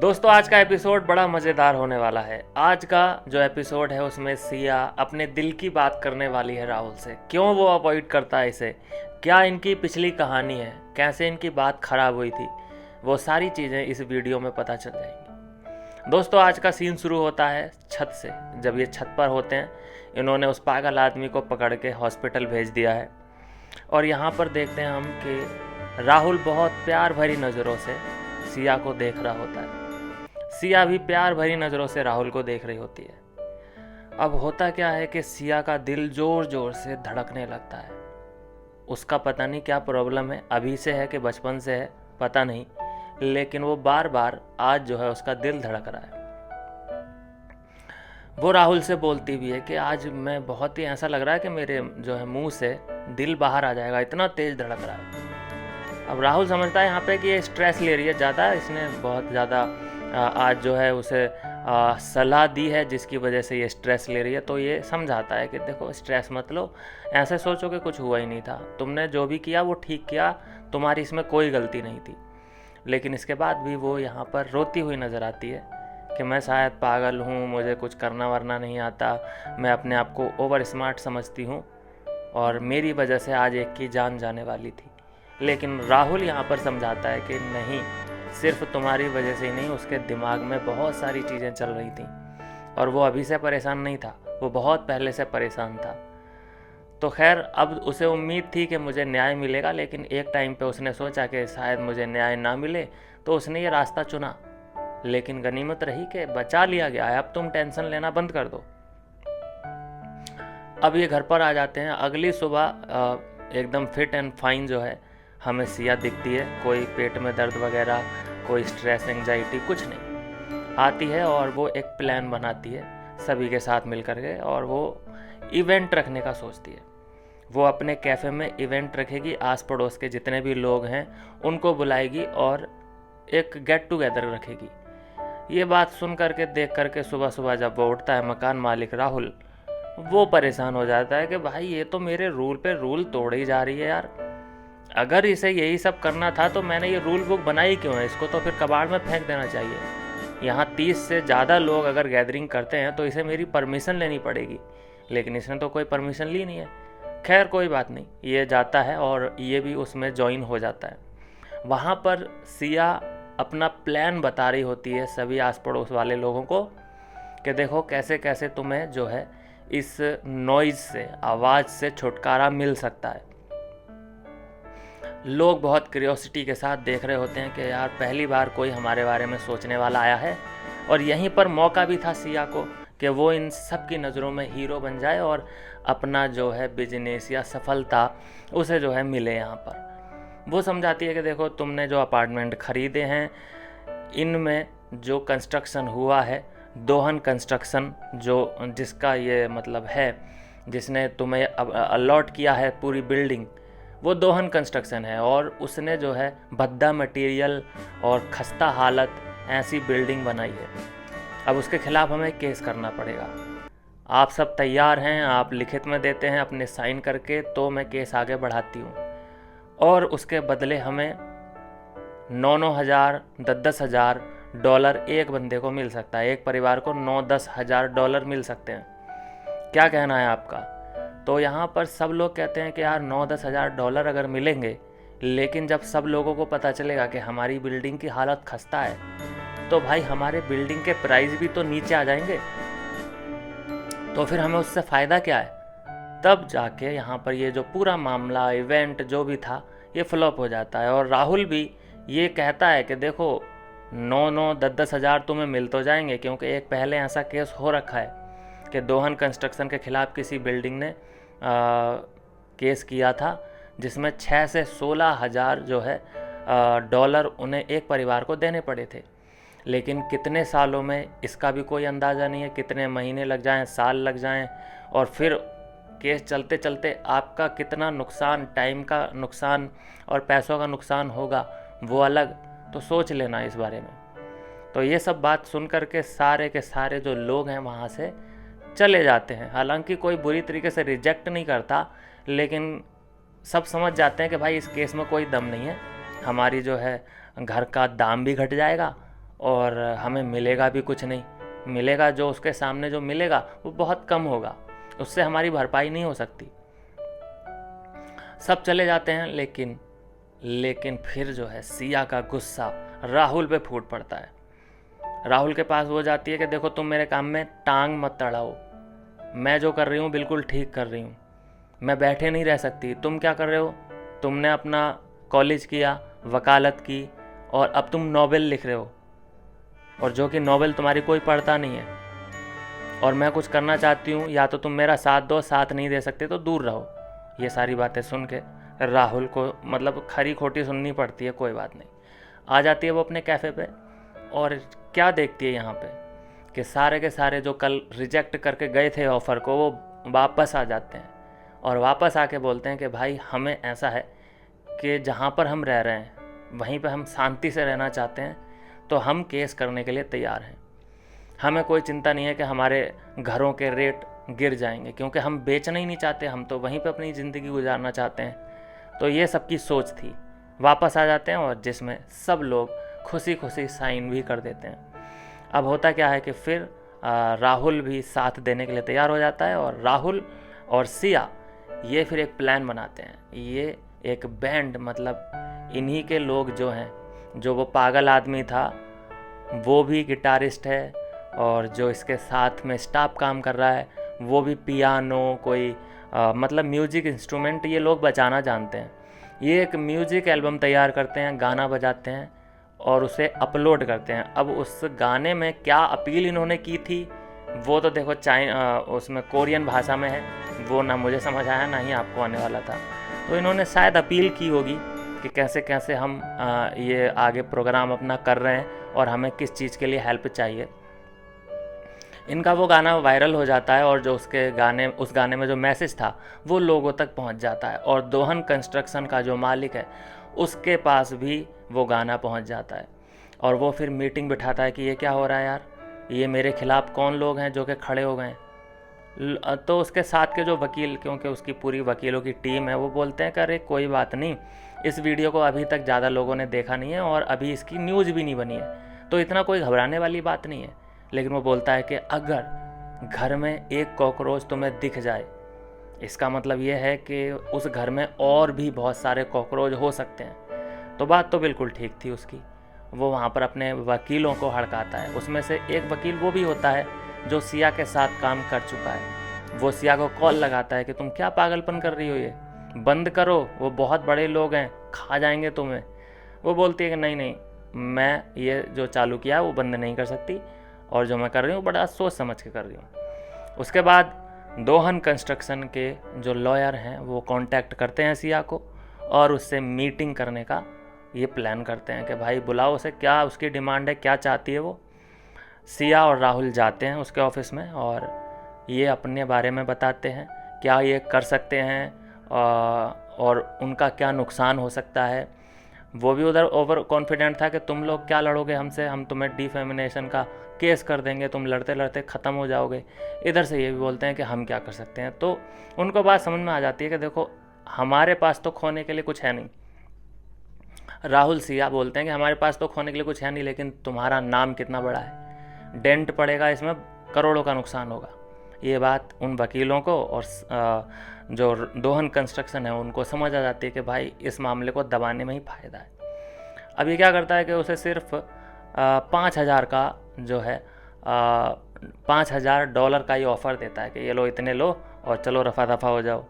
दोस्तों आज का एपिसोड बड़ा मज़ेदार होने वाला है। आज का जो एपिसोड है उसमें सिया अपने दिल की बात करने वाली है राहुल से। क्यों वो अवॉइड करता है इसे, क्या इनकी पिछली कहानी है, कैसे इनकी बात खराब हुई थी, वो सारी चीज़ें इस वीडियो में पता चल जाएंगी। दोस्तों आज का सीन शुरू होता है छत से। जब ये छत पर होते हैं, इन्होंने उस पागल आदमी को पकड़ के हॉस्पिटल भेज दिया है और यहाँ पर देखते हैं हम कि राहुल बहुत प्यार भरी नज़रों से सिया को देख रहा होता है। सिया भी प्यार भरी नज़रों से राहुल को देख रही होती है। अब होता क्या है कि सिया का दिल जोर जोर से धड़कने लगता है। उसका पता नहीं क्या प्रॉब्लम है, अभी से है कि बचपन से है पता नहीं, लेकिन वो बार बार आज जो है उसका दिल धड़क रहा है। वो राहुल से बोलती भी है कि आज मैं बहुत ही ऐसा लग रहा है कि मेरे जो है मुंह से दिल बाहर आ जाएगा, इतना तेज धड़क रहा है। अब राहुल समझता है यहाँ पे कि ये स्ट्रेस ले रही है ज़्यादा, इसने बहुत ज़्यादा आज जो है उसे सलाह दी है जिसकी वजह से ये स्ट्रेस ले रही है। तो ये समझाता है कि देखो स्ट्रेस मत लो, ऐसे सोचो कि कुछ हुआ ही नहीं था, तुमने जो भी किया वो ठीक किया, तुम्हारी इसमें कोई गलती नहीं थी। लेकिन इसके बाद भी वो यहाँ पर रोती हुई नज़र आती है कि मैं शायद पागल हूँ, मुझे कुछ करना वरना नहीं आता, मैं अपने आप को ओवर स्मार्ट समझती हूँ और मेरी वजह से आज एक की जान जाने वाली थी। लेकिन राहुल यहाँ पर समझाता है कि नहीं, सिर्फ तुम्हारी वजह से ही नहीं, उसके दिमाग में बहुत सारी चीज़ें चल रही थी और वो अभी से परेशान नहीं था, वो बहुत पहले से परेशान था। तो खैर अब उसे उम्मीद थी कि मुझे न्याय मिलेगा, लेकिन एक टाइम पे उसने सोचा कि शायद मुझे न्याय ना मिले, तो उसने ये रास्ता चुना। लेकिन गनीमत रही कि बचा लिया गया है। अब तुम टेंशन लेना बंद कर दो। अब ये घर पर आ जाते हैं। अगली सुबह एकदम फिट एंड फाइन जो है हमें सिया दिखती है। कोई पेट में दर्द वगैरह, कोई स्ट्रेस एंजाइटी कुछ नहीं। आती है और वो एक प्लान बनाती है सभी के साथ मिल कर के, और वो इवेंट रखने का सोचती है। वो अपने कैफ़े में इवेंट रखेगी, आस पड़ोस के जितने भी लोग हैं उनको बुलाएगी और एक गेट टुगेदर रखेगी। ये बात सुन करके देख करके सुबह सुबह जब वो उठता है मकान मालिक राहुल, वो परेशान हो जाता है कि भाई ये तो मेरे रूल पे रूल तोड़ ही जा रही है यार। अगर इसे यही सब करना था तो मैंने ये रूल बुक बनाई क्यों है, इसको तो फिर कबाड़ में फेंक देना चाहिए। यहाँ 30 से ज़्यादा लोग अगर गैदरिंग करते हैं तो इसे मेरी परमिशन लेनी पड़ेगी, लेकिन इसने तो कोई परमिशन ली नहीं है। खैर कोई बात नहीं, ये जाता है और ये भी उसमें ज्वाइन हो जाता है। वहाँ पर सिया अपना प्लान बता रही होती है सभी आस पड़ोस वाले लोगों को कि देखो कैसे कैसे तुम्हें जो है इस नॉइज़ से, आवाज़ से छुटकारा मिल सकता है। लोग बहुत क्यूरियोसिटी के साथ देख रहे होते हैं कि यार पहली बार कोई हमारे बारे में सोचने वाला आया है, और यहीं पर मौका भी था सिया को कि वो इन सब की नज़रों में हीरो बन जाए और अपना जो है बिजनेस या सफलता उसे जो है मिले। यहाँ पर वो समझाती है कि देखो तुमने जो अपार्टमेंट ख़रीदे हैं इनमें जो कंस्ट्रक्शन हुआ है, दोहन कंस्ट्रक्शन जो जिसका ये मतलब है, जिसने तुम्हें अलॉट किया है पूरी बिल्डिंग, वो दोहन कंस्ट्रक्शन है और उसने जो है भद्दा मटेरियल और खस्ता हालत ऐसी बिल्डिंग बनाई है। अब उसके खिलाफ हमें केस करना पड़ेगा। आप सब तैयार हैं, आप लिखित में देते हैं अपने साइन करके तो मैं केस आगे बढ़ाती हूँ, और उसके बदले हमें 9-9 हज़ार, 10-10 हज़ार डॉलर एक बंदे को मिल सकता है। एक परिवार को 9-10 हज़ार डॉलर मिल सकते हैं। क्या कहना है आपका? तो यहाँ पर सब लोग कहते हैं कि यार 9-10 हज़ार डॉलर अगर मिलेंगे, लेकिन जब सब लोगों को पता चलेगा कि हमारी बिल्डिंग की हालत खस्ता है, तो भाई हमारे बिल्डिंग के प्राइस भी तो नीचे आ जाएंगे, तो फिर हमें उससे फ़ायदा क्या है? तब जाके यहाँ पर ये जो पूरा मामला, इवेंट जो भी था, ये फ्लॉप हो जाता है। और राहुल भी ये कहता है कि देखो 9-9, 10-10 हज़ार तुम्हें मिल तो जाएंगे, क्योंकि एक पहले ऐसा केस हो रखा है कि दोहन कंस्ट्रक्शन के ख़िलाफ़ किसी बिल्डिंग ने केस किया था जिसमें 6 से 16 हज़ार जो है डॉलर उन्हें एक परिवार को देने पड़े थे। लेकिन कितने सालों में इसका भी कोई अंदाज़ा नहीं है, कितने महीने लग जाएं, साल लग जाएं, और फिर केस चलते चलते आपका कितना नुकसान, टाइम का नुकसान और पैसों का नुकसान होगा वो अलग। तो सोच लेना इस बारे में। तो ये सब बात सुन कर के सारे के सारे जो लोग हैं वहाँ से चले जाते हैं। हालांकि कोई बुरी तरीके से रिजेक्ट नहीं करता, लेकिन सब समझ जाते हैं कि भाई इस केस में कोई दम नहीं है, हमारी जो है घर का दाम भी घट जाएगा और हमें मिलेगा भी कुछ नहीं। मिलेगा जो उसके सामने जो मिलेगा वो बहुत कम होगा, उससे हमारी भरपाई नहीं हो सकती। सब चले जाते हैं, लेकिन फिर जो है सिया का गुस्सा राहुल पे फूट पड़ता है। राहुल के पास वो जाती है कि देखो तुम मेरे काम में टांग मत अड़ाओ, मैं जो कर रही हूँ बिल्कुल ठीक कर रही हूँ, मैं बैठे नहीं रह सकती। तुम क्या कर रहे हो, तुमने अपना कॉलेज किया, वकालत की, और अब तुम नॉवेल लिख रहे हो, और जो कि नॉवेल तुम्हारी कोई पढ़ता नहीं है। और मैं कुछ करना चाहती हूँ, या तो तुम मेरा साथ दो, साथ नहीं दे सकते तो दूर रहो। ये सारी बातें सुन के राहुल को मतलब खरी खोटी सुननी पड़ती है, कोई बात नहीं। आ जाती है वो अपने कैफ़े पे, और क्या देखती है यहाँ पे कि सारे के सारे जो कल रिजेक्ट करके गए थे ऑफ़र को, वो वापस आ जाते हैं और वापस आके बोलते हैं कि भाई हमें ऐसा है कि जहाँ पर हम रह रहे हैं वहीं पे हम शांति से रहना चाहते हैं, तो हम केस करने के लिए तैयार हैं। हमें कोई चिंता नहीं है कि हमारे घरों के रेट गिर जाएंगे, क्योंकि हम बेचना ही नहीं चाहते, हम तो वहीं पे अपनी ज़िंदगी गुजारना चाहते हैं। तो ये सबकी सोच थी। वापस आ जाते हैं और जिसमें सब लोग खुशी खुशी साइन भी कर देते हैं। अब होता क्या है कि फिर राहुल भी साथ देने के लिए तैयार हो जाता है, और राहुल और सिया ये फिर एक प्लान बनाते हैं। ये एक बैंड, मतलब इन्हीं के लोग जो हैं, जो वो पागल आदमी था वो भी गिटारिस्ट है, और जो इसके साथ में स्टाफ काम कर रहा है वो भी पियानो, कोई मतलब म्यूजिक इंस्ट्रूमेंट ये लोग बजाना जानते हैं। ये एक म्यूजिक एल्बम तैयार करते हैं, गाना बजाते हैं और उसे अपलोड करते हैं। अब उस गाने में क्या अपील इन्होंने की थी वो तो देखो उसमें कोरियन भाषा में है, वो ना मुझे समझ आया ना ही आपको आने वाला था। तो इन्होंने शायद अपील की होगी कि कैसे कैसे हम ये आगे प्रोग्राम अपना कर रहे हैं और हमें किस चीज़ के लिए हेल्प चाहिए। इनका वो गाना वायरल हो जाता है, और जो उस गाने में जो मैसेज था वो लोगों तक पहुंच जाता है, और दोहन कंस्ट्रक्शन का जो मालिक है उसके पास भी वो गाना पहुंच जाता है। और वो फिर मीटिंग बिठाता है कि ये क्या हो रहा है यार, ये मेरे खिलाफ़ कौन लोग हैं जो कि खड़े हो गए। तो उसके साथ के जो वकील, क्योंकि उसकी पूरी वकीलों की टीम है, वो बोलते हैं कि अरे कोई बात नहीं, इस वीडियो को अभी तक ज़्यादा लोगों ने देखा नहीं है और अभी इसकी न्यूज़ भी नहीं बनी है, तो इतना कोई घबराने वाली बात नहीं है। लेकिन वो बोलता है कि अगर घर में एक कॉकरोच तुम्हें दिख जाए, इसका मतलब ये है कि उस घर में और भी बहुत सारे कॉकरोच हो सकते हैं। तो बात तो बिल्कुल ठीक थी उसकी। वो वहाँ पर अपने वकीलों को हड़काता है। उसमें से एक वकील वो भी होता है जो सिया के साथ काम कर चुका है। वो सिया को कॉल लगाता है कि तुम क्या पागलपन कर रही हो, ये बंद करो, वो बहुत बड़े लोग हैं, खा जाएंगे तुम्हें। वो बोलती है कि नहीं नहीं, मैं ये जो चालू किया है वो बंद नहीं कर सकती, और जो मैं कर रही हूँ बड़ा सोच समझ के कर रही हूँ। उसके बाद दोहन कंस्ट्रक्शन के जो लॉयर हैं वो कांटेक्ट करते हैं सिया को, और उससे मीटिंग करने का ये प्लान करते हैं कि भाई बुलाओ उसे, क्या उसकी डिमांड है, क्या चाहती है वो। सिया और राहुल जाते हैं उसके ऑफिस में, और ये अपने बारे में बताते हैं क्या ये कर सकते हैं और उनका क्या नुकसान हो सकता है। वो भी उधर ओवर कॉन्फिडेंट था कि तुम लोग क्या लड़ोगे हमसे, हम तुम्हें डिफेमिनेशन का केस कर देंगे, तुम लड़ते लड़ते ख़त्म हो जाओगे। इधर से ये भी बोलते हैं कि हम क्या कर सकते हैं। तो उनको बात समझ में आ जाती है कि देखो हमारे पास तो खोने के लिए कुछ है नहीं। राहुल सिया बोलते हैं कि हमारे पास तो खोने के लिए कुछ है नहीं, लेकिन तुम्हारा नाम कितना बड़ा है, डेंट पड़ेगा इसमें, करोड़ों का नुकसान होगा। ये बात उन वकीलों को और जो दोहन कंस्ट्रक्शन है उनको समझ आ जाती है कि भाई इस मामले को दबाने में ही फ़ायदा है। अब ये क्या करता है कि उसे सिर्फ 5,000 का जो है $5,000 का ही ऑफ़र देता है कि ये लो, इतने लो और चलो रफा दफा हो जाओ।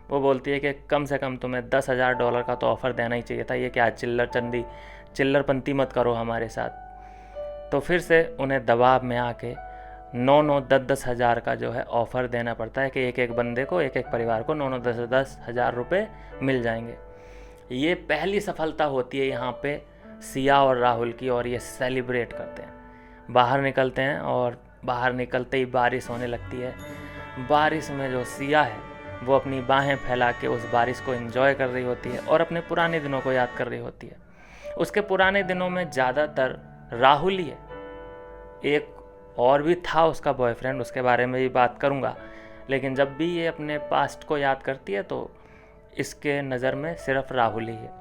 वो बोलती है कि कम से कम तुम्हें $10,000 का तो ऑफ़र देना ही चाहिए था, ये क्या चिल्लरपंती मत करो हमारे साथ। तो फिर से उन्हें दबाव में आके 9-10 हज़ार का जो है ऑफ़र देना पड़ता है कि एक एक बंदे को, एक एक परिवार को 9-10 हज़ार रुपये मिल जाएंगे। ये पहली सफलता होती है यहाँ पे सिया और राहुल की, और ये सेलिब्रेट करते हैं। बाहर निकलते हैं और बाहर निकलते ही बारिश होने लगती है। बारिश में जो सिया है वो अपनी बाहें फैला के उस बारिश को एंजॉय कर रही होती है और अपने पुराने दिनों को याद कर रही होती है। उसके पुराने दिनों में ज़्यादातर राहुल ही है, एक और भी था उसका बॉयफ्रेंड, उसके बारे में भी बात करूँगा। लेकिन जब भी ये अपने पास्ट को याद करती है तो इसके नज़र में सिर्फ राहुल ही है।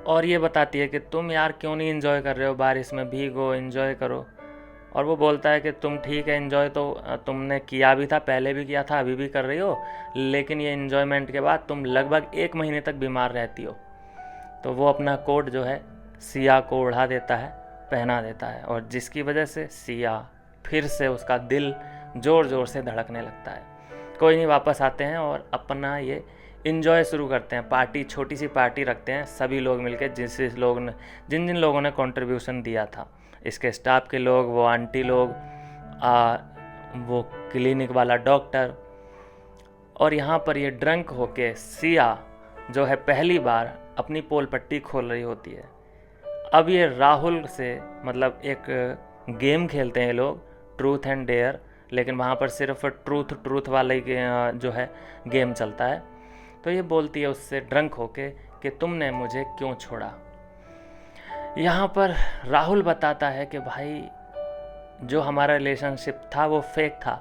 और ये बताती है कि तुम यार क्यों नहीं इन्जॉय कर रहे हो, बारिश में भीगो, इन्जॉय करो। और वो बोलता है कि तुम ठीक है, इन्जॉय तो तुमने किया भी था, पहले भी किया था, अभी भी कर रही हो, लेकिन ये इन्जॉयमेंट के बाद तुम लगभग 1 महीने तक बीमार रहती हो। तो वो अपना कोट जो है सिया को ओढ़ा देता है, पहना देता है, और जिसकी वजह से सिया फिर से उसका दिल ज़ोर ज़ोर से धड़कने लगता है। कोई नहीं, वापस आते हैं और अपना ये इन्जॉय शुरू करते हैं। पार्टी, छोटी सी पार्टी रखते हैं सभी लोग मिलकर, जिन जिन लोगों ने कंट्रीब्यूशन दिया था, इसके स्टाफ के लोग, वो आंटी लोग, वो क्लिनिक वाला डॉक्टर। और यहाँ पर ये ड्रंक होके सिया जो है पहली बार अपनी पोल पट्टी खोल रही होती है। अब ये राहुल से मतलब एक गेम खेलते हैं ये लोग, ट्रूथ एंड डेयर, लेकिन वहाँ पर सिर्फ ट्रूथ वाला ही जो है गेम चलता है। तो ये बोलती है उससे ड्रंक होके कि तुमने मुझे क्यों छोड़ा। यहाँ पर राहुल बताता है कि भाई जो हमारा रिलेशनशिप था वो फेक था।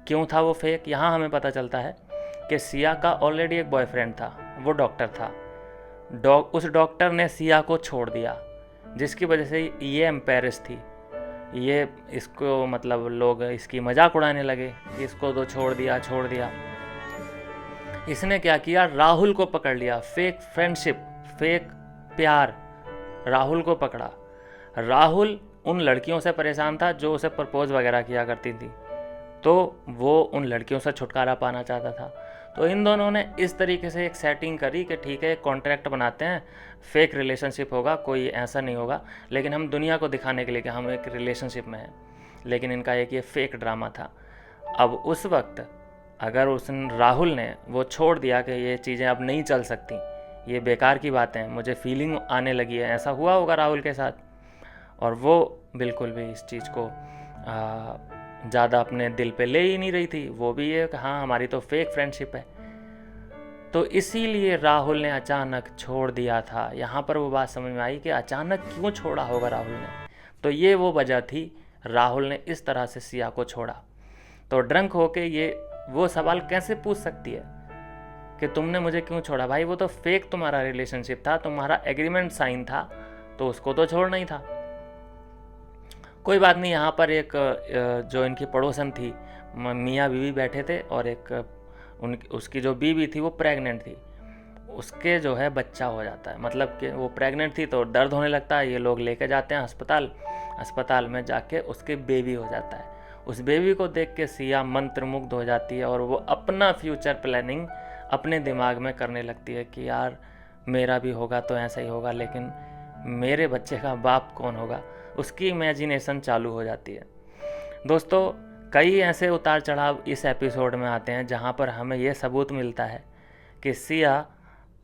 क्यों था वो फेक? यहाँ हमें पता चलता है कि सिया का ऑलरेडी एक बॉयफ्रेंड था, वो डॉक्टर था। उस डॉक्टर ने सिया को छोड़ दिया, जिसकी वजह से ये एम्पेरिस थी। ये इसको मतलब लोग इसकी मजाक उड़ाने लगे कि इसको तो छोड़ दिया। इसने क्या किया, राहुल को पकड़ लिया। फेक फ्रेंडशिप, फेक प्यार, राहुल को पकड़ा। राहुल उन लड़कियों से परेशान था जो उसे प्रपोज वगैरह किया करती थी, तो वो उन लड़कियों से छुटकारा पाना चाहता था। तो इन दोनों ने इस तरीके से एक सेटिंग करी कि ठीक है, कॉन्ट्रैक्ट बनाते हैं, फेक रिलेशनशिप होगा, कोई ऐसा नहीं होगा, लेकिन हम दुनिया को दिखाने के लिए कि हम एक रिलेशनशिप में हैं। लेकिन इनका एक ये फेक ड्रामा था। अब उस वक्त अगर उस राहुल ने वो छोड़ दिया कि ये चीज़ें अब नहीं चल सकती, ये बेकार की बातें हैं, मुझे फीलिंग आने लगी है, ऐसा हुआ होगा राहुल के साथ, और वो बिल्कुल भी इस चीज़ को ज़्यादा अपने दिल पे ले ही नहीं रही थी। वो भी ये कि हाँ, हमारी तो फेक फ्रेंडशिप है। तो इसीलिए राहुल ने अचानक छोड़ दिया था। यहाँ पर वो बात समझ में आई कि अचानक क्यों छोड़ा होगा राहुल ने। तो ये वो वजह थी, राहुल ने इस तरह से सिया को छोड़ा। तो ड्रंक होके ये वो सवाल कैसे पूछ सकती है कि तुमने मुझे क्यों छोड़ा? भाई वो तो फेक तुम्हारा रिलेशनशिप था, तुम्हारा एग्रीमेंट साइन था, तो उसको तो छोड़ना ही था। कोई बात नहीं। यहाँ पर एक जो इनकी पड़ोसन थी, मियाँ बीवी बैठे थे, और एक उसकी जो बीवी थी वो प्रेग्नेंट थी। उसके जो है बच्चा हो जाता है, मतलब कि वो प्रेग्नेंट थी तो दर्द होने लगता है, ये लोग लेके जाते हैं अस्पताल में जाके उसके बेबी हो जाता है। उस बेबी को देख के सिया मंत्रमुग्ध हो जाती है, और वो अपना फ्यूचर प्लानिंग अपने दिमाग में करने लगती है कि यार मेरा भी होगा तो ऐसा ही होगा, लेकिन मेरे बच्चे का बाप कौन होगा, उसकी इमेजिनेशन चालू हो जाती है। दोस्तों, कई ऐसे उतार चढ़ाव इस एपिसोड में आते हैं जहाँ पर हमें यह सबूत मिलता है कि सिया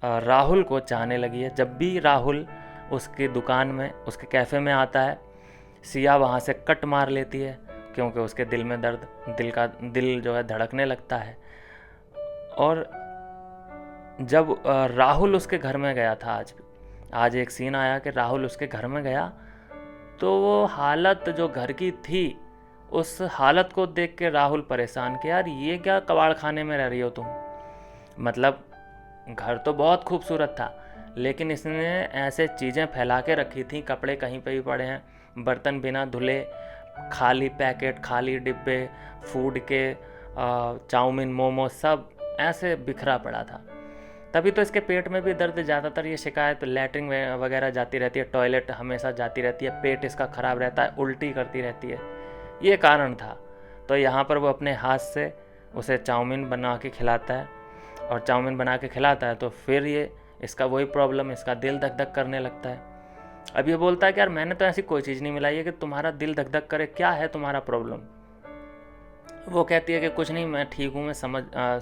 राहुल को चाहने लगी है। जब भी राहुल उसकी दुकान में, उसके कैफ़े में आता है, सिया वहाँ से कट मार लेती है, क्योंकि उसके दिल में दर्द, दिल जो है धड़कने लगता है। और जब राहुल उसके घर में गया था, आज एक सीन आया कि राहुल उसके घर में गया, तो वो हालत जो घर की थी, उस हालत को देख के राहुल परेशान कि यार ये क्या कबाड़ खाने में रह रही हो तुम। मतलब घर तो बहुत खूबसूरत था, लेकिन इसने ऐसे चीज़ें फैला के रखी थी, कपड़े कहीं पे भी पड़े हैं, बर्तन बिना धुले, खाली पैकेट, खाली डिब्बे, फूड के चाउमीन, मोमो सब ऐसे बिखरा पड़ा था। तभी तो इसके पेट में भी दर्द, ज़्यादातर ये शिकायत लैट्रिन वगैरह जाती रहती है, टॉयलेट हमेशा जाती रहती है, पेट इसका ख़राब रहता है, उल्टी करती रहती है, ये कारण था। तो यहाँ पर वो अपने हाथ से उसे चाउमीन बना के खिलाता है, और चाउमीन बना के खिलाता है तो फिर ये इसका वही प्रॉब्लम, इसका दिल धक धक करने लगता है। अब ये बोलता है कि यार मैंने तो ऐसी कोई चीज़ नहीं मिलाई है कि तुम्हारा दिल धक धक करे, क्या है तुम्हारा प्रॉब्लम? वो कहती है कि कुछ नहीं, मैं ठीक हूँ, मैं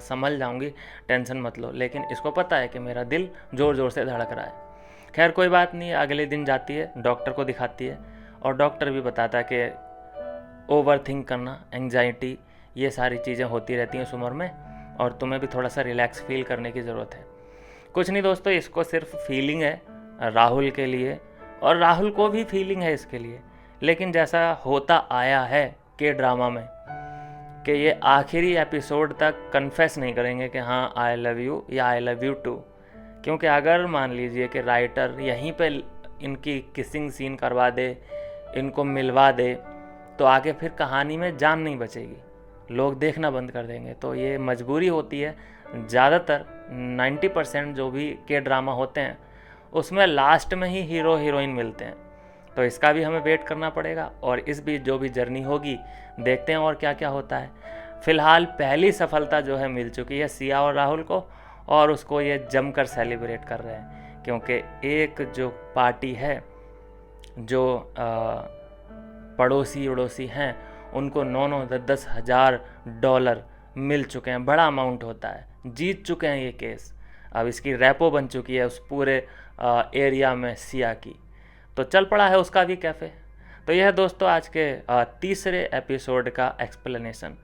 संभल जाऊँगी, टेंशन मत लो। लेकिन इसको पता है कि मेरा दिल ज़ोर ज़ोर से धड़क रहा है। खैर कोई बात नहीं, अगले दिन जाती है, डॉक्टर को दिखाती है, और डॉक्टर भी बताता है कि ओवर थिंक करना, एंग्जाइटी, ये सारी चीज़ें होती रहती हैं इस उम्र में, और तुम्हें भी थोड़ा सा रिलैक्स फील करने की ज़रूरत है। कुछ नहीं दोस्तों, इसको सिर्फ फीलिंग है राहुल के लिए, और राहुल को भी फीलिंग है इसके लिए। लेकिन जैसा होता आया है के ड्रामा में कि ये आखिरी एपिसोड तक कन्फेस नहीं करेंगे कि हाँ आई लव यू या आई लव यू टू, क्योंकि अगर मान लीजिए कि राइटर यहीं पे इनकी किसिंग सीन करवा दे, इनको मिलवा दे, तो आगे फिर कहानी में जान नहीं बचेगी, लोग देखना बंद कर देंगे। तो ये मजबूरी होती है। ज़्यादातर 90% जो भी के ड्रामा होते हैं उसमें लास्ट में ही हीरो हीरोइन मिलते हैं। तो इसका भी हमें वेट करना पड़ेगा, और इस बीच जो भी जर्नी होगी देखते हैं और क्या क्या होता है। फ़िलहाल पहली सफलता जो है मिल चुकी है सिया और राहुल को, और उसको ये जमकर सेलिब्रेट कर रहे हैं, क्योंकि एक जो पार्टी है, जो पड़ोसी उड़ोसी हैं, उनको 9-9 10-10 हज़ार डॉलर मिल चुके हैं। बड़ा अमाउंट होता है, जीत चुके हैं ये केस। अब इसकी रैपो बन चुकी है उस पूरे एरिया में सिया की, तो चल पड़ा है उसका भी कैफ़े। तो यह दोस्तों आज के तीसरे एपिसोड का एक्सप्लेनेशन।